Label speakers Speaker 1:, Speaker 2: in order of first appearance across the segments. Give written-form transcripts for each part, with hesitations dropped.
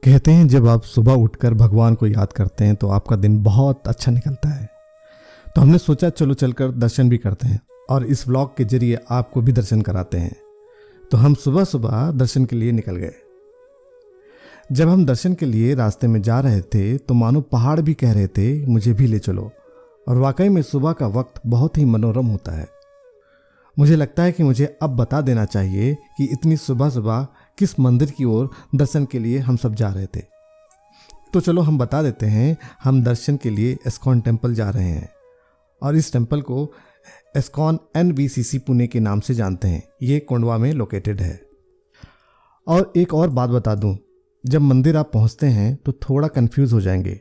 Speaker 1: कहते हैं जब आप सुबह उठकर भगवान को याद करते हैं तो आपका दिन बहुत अच्छा निकलता है। तो हमने सोचा चलो चलकर दर्शन भी करते हैं और इस व्लॉग के जरिए आपको भी दर्शन कराते हैं। तो हम सुबह सुबह दर्शन के लिए निकल गए। जब हम दर्शन के लिए रास्ते में जा रहे थे तो मानो पहाड़ भी कह रहे थे मुझे भी ले चलो। और वाकई में सुबह का वक्त बहुत ही मनोरम होता है। मुझे लगता है कि मुझे अब बता देना चाहिए कि इतनी सुबह सुबह किस मंदिर की ओर दर्शन के लिए हम सब जा रहे थे। तो चलो हम बता देते हैं, हम दर्शन के लिए इस्कॉन टेम्पल जा रहे हैं और इस टेम्पल को इस्कॉन NBCC पुणे के नाम से जानते हैं। ये कोंडवा में लोकेटेड है। और एक और बात बता दूं, जब मंदिर आप पहुंचते हैं तो थोड़ा कंफ्यूज हो जाएंगे।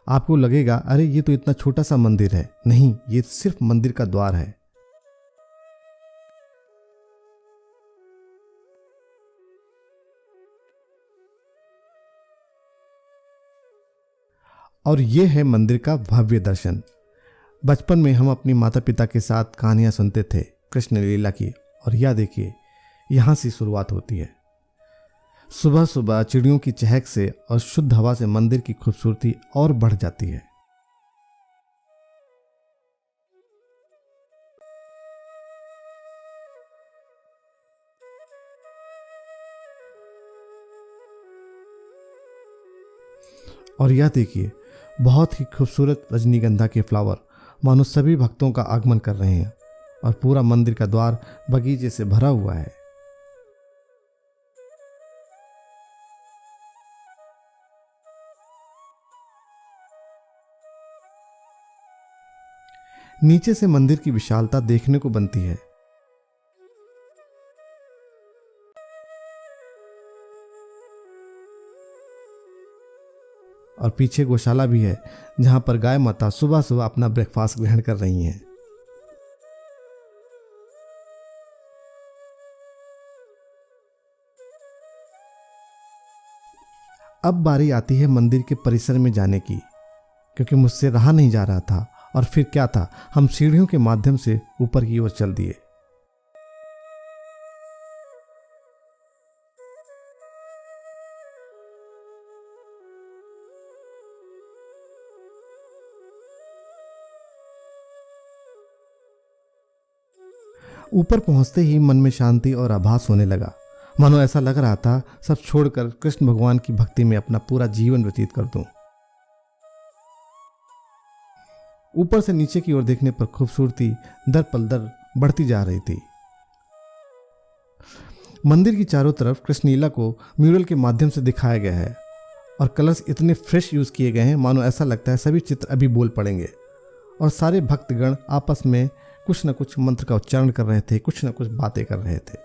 Speaker 1: आपको लगेगा अरे ये तो इतना छोटा सा मंदिर है। नहीं, ये सिर्फ मंदिर का द्वार है। और ये है मंदिर का भव्य दर्शन। बचपन में हम अपनी माता पिता के साथ कहानियां सुनते थे कृष्ण लीला की, और यह देखिए यहाँ से शुरुआत होती है। सुबह सुबह चिड़ियों की चहक से और शुद्ध हवा से मंदिर की खूबसूरती और बढ़ जाती है। और यह देखिए बहुत ही खूबसूरत रजनीगंधा के फ्लावर मानो सभी भक्तों का आगमन कर रहे हैं और पूरा मंदिर का द्वार बगीचे से भरा हुआ है। नीचे से मंदिर की विशालता देखने को बनती है। और पीछे गौशाला भी है जहां पर गाय माता सुबह सुबह अपना ब्रेकफास्ट ग्रहण कर रही हैं। अब बारी आती है मंदिर के परिसर में जाने की, क्योंकि मुझसे रहा नहीं जा रहा था। और फिर क्या था, हम सीढ़ियों के माध्यम से ऊपर की ओर चल दिए। ऊपर पहुंचते ही मन में शांति और आभास होने लगा। मानो ऐसा लग रहा था सब छोड़कर कृष्ण भगवान की भक्ति में अपना पूरा जीवन व्यतीत कर दूं। ऊपर से नीचे की ओर देखने पर खूबसूरती दर पल दर बढ़ती जा रही थी। मंदिर की चारों तरफ कृष्ण लीला को म्यूरल के माध्यम से दिखाया गया है और कलर्स इतने फ्रेश यूज किए गए हैं मानो ऐसा लगता है सभी चित्र अभी बोल पड़ेंगे। और सारे भक्तगण आपस में कुछ न कुछ मंत्र का उच्चारण कर रहे थे, कुछ न कुछ बातें कर रहे थे।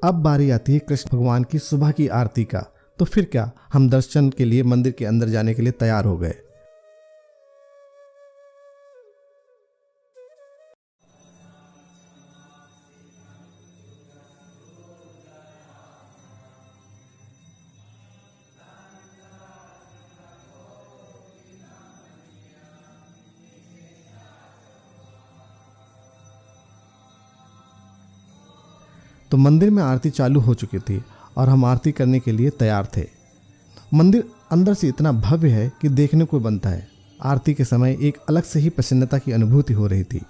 Speaker 1: अब बारी आती है कृष्ण भगवान की सुबह की आरती का। तो फिर क्या, हम दर्शन के लिए मंदिर के अंदर जाने के लिए तैयार हो गए। तो मंदिर में आरती चालू हो चुकी थी और हम आरती करने के लिए तैयार थे। मंदिर अंदर से इतना भव्य है कि देखने को बनता है। आरती के समय एक अलग से ही प्रसन्नता की अनुभूति हो रही थी।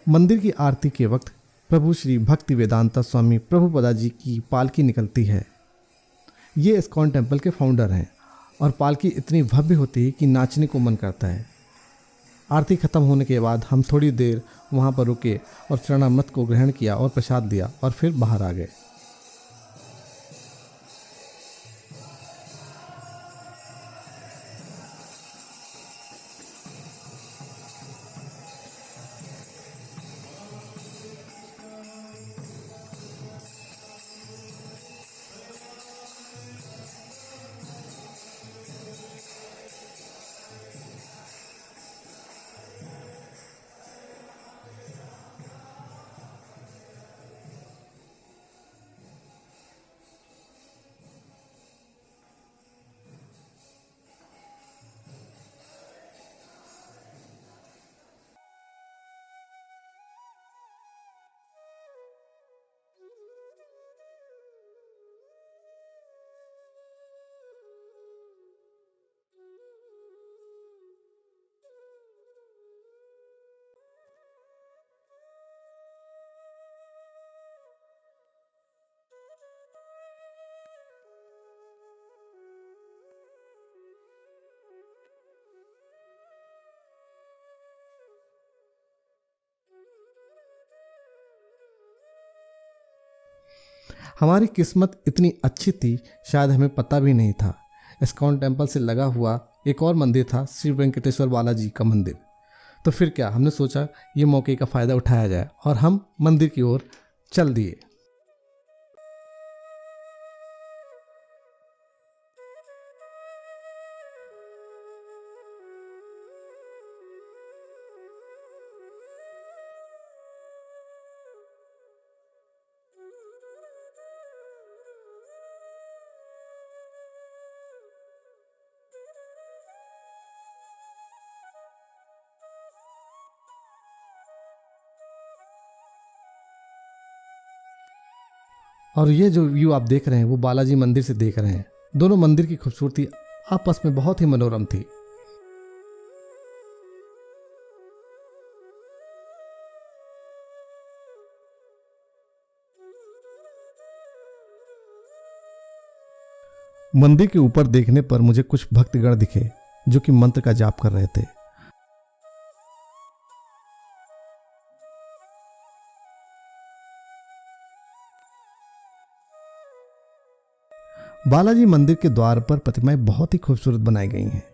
Speaker 1: मंदिर की आरती के वक्त प्रभु श्री भक्ति वेदांता स्वामी प्रभुपदा जी की पालकी निकलती है। ये इस्कॉन टेम्पल के फाउंडर हैं और पालकी इतनी भव्य होती है कि नाचने को मन करता है। आरती खत्म होने के बाद हम थोड़ी देर वहाँ पर रुके और चरणामृत को ग्रहण किया और प्रसाद दिया और फिर बाहर आ गए। हमारी किस्मत इतनी अच्छी थी, शायद हमें पता भी नहीं था। इस्कॉन टेम्पल से लगा हुआ एक और मंदिर था, श्री वेंकटेश्वर बालाजी का मंदिर। तो फिर क्या, हमने सोचा ये मौके का फ़ायदा उठाया जाए और हम मंदिर की ओर चल दिए। और ये जो व्यू आप देख रहे हैं वो बालाजी मंदिर से देख रहे हैं। दोनों मंदिर की खूबसूरती आपस में बहुत ही मनोरम थी। मंदिर के ऊपर देखने पर मुझे कुछ भक्तगण दिखे जो कि मंत्र का जाप कर रहे थे। बालाजी मंदिर के द्वार पर प्रतिमाएं बहुत ही खूबसूरत बनाई गई हैं।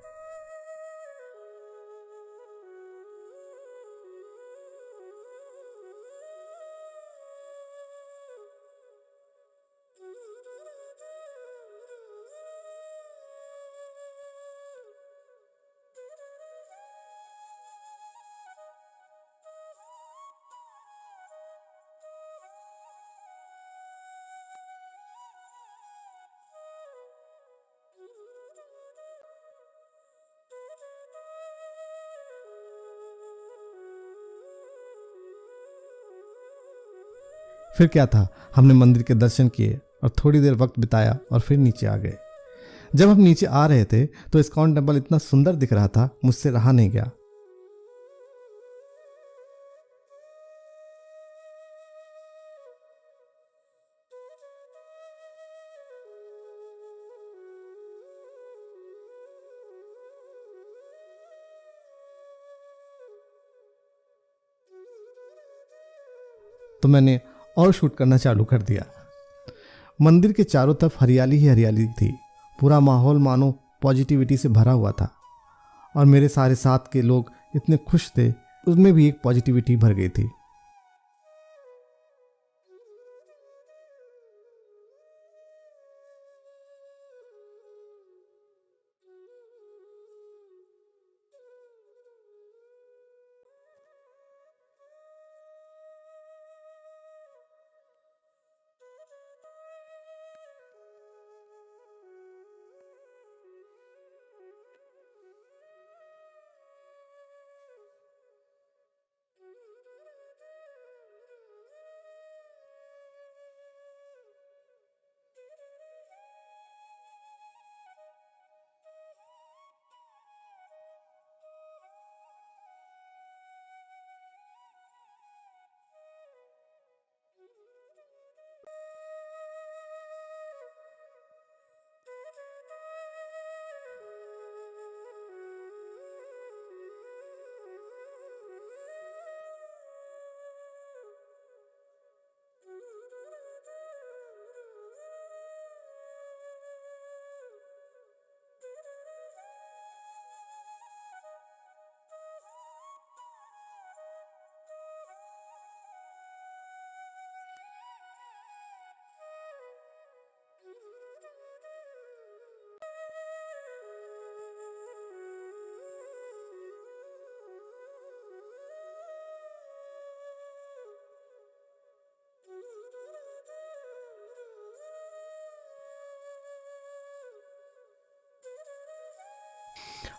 Speaker 1: फिर क्या था, हमने मंदिर के दर्शन किए और थोड़ी देर वक्त बिताया और फिर नीचे आ गए। जब हम नीचे आ रहे थे तो इस्कॉन टेम्पल इतना सुंदर दिख रहा था, मुझसे रहा नहीं गया। तो मैंने और शूट करना चालू कर दिया। मंदिर के चारों तरफ हरियाली ही हरियाली थी। पूरा माहौल मानो पॉजिटिविटी से भरा हुआ था और मेरे सारे साथ के लोग इतने खुश थे, उसमें भी एक पॉजिटिविटी भर गई थी।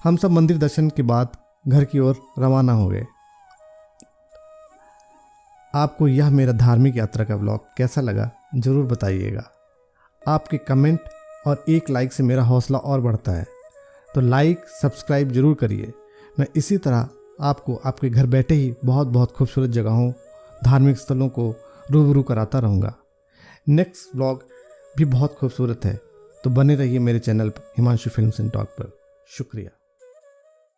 Speaker 1: हम सब मंदिर दर्शन के बाद घर की ओर रवाना हो गए। आपको यह मेरा धार्मिक यात्रा का व्लॉग कैसा लगा ज़रूर बताइएगा। आपके कमेंट और एक लाइक से मेरा हौसला और बढ़ता है, तो लाइक सब्सक्राइब जरूर करिए। मैं इसी तरह आपको आपके घर बैठे ही बहुत बहुत खूबसूरत जगहों, धार्मिक स्थलों को रूबरू कराता रहूँगा। नेक्स्ट व्लॉग भी बहुत खूबसूरत है, तो बने रहिए मेरे channel Himanshu films and talk पर। शुक्रिया।